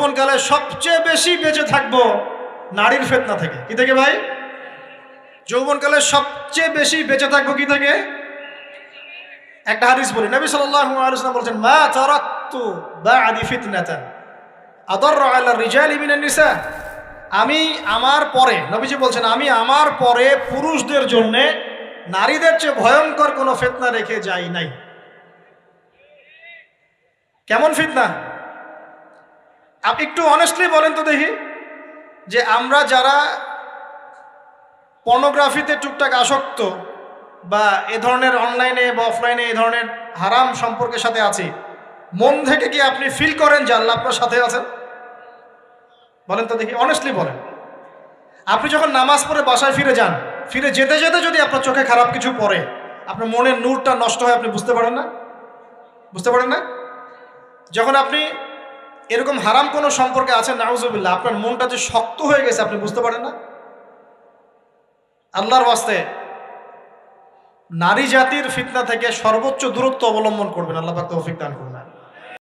যৌবনকালে সবচেয়ে বেশি বেঁচে থাকবো নারীর ফিতনা থেকে। কি থেকে ভাই? যৌবনকালে সবচেয়ে বেশি বেঁচে থাকবো কি থেকে? একটা হাদিস বলি, নবী সাল্লাল্লাহু আলাইহি ওয়াসাল্লাম বলেছেন, মা তারাকতু বা'দি ফিতনাতান আদাররু আলা রিজালি মিনান নিসা। আমি আমার পরে, নবীজি বলছেন, আমি আমার পরে পুরুষদের জন্য নারীদের চেয়ে ভয়ঙ্কর কোনো ফিতনা রেখে যাই নাই। কেমন ফিতনা? আপনি একটু অনেস্টলি বলেন তো দেখি, যে আমরা যারা পর্নোগ্রাফিতে টুকটাক আসক্ত বা এ ধরনের অনলাইনে বা অফলাইনে এ ধরনের হারাম সম্পর্কের সাথে আছি, মন থেকে কি আপনি ফিল করেন যে আল্লাহ আপনার সাথে আছেন? বলেন তো দেখি, অনেস্টলি বলেন। আপনি যখন নামাজ পড়ে বাসায় ফিরে যান, ফিরে যেতে যেতে যদি আপনার চোখে খারাপ কিছু পড়ে, আপনার মনের নূরটা নষ্ট হয়, আপনি বুঝতে পারেন না? বুঝতে পারেন না? যখন আপনি এরকম হারাম কোনো সম্পর্কে আছেন, নাউজুবিল্লাহ, আপনার মনটা যে শক্ত হয়ে গেছে, আপনি বুঝতে পারেন না? আল্লাহর ওয়াস্তে নারী জাতির ফিতনা থেকে সর্বোচ্চ দূরত্ব অবলম্বন করবেন। আল্লাহ পাক তৌফিক দান করুন।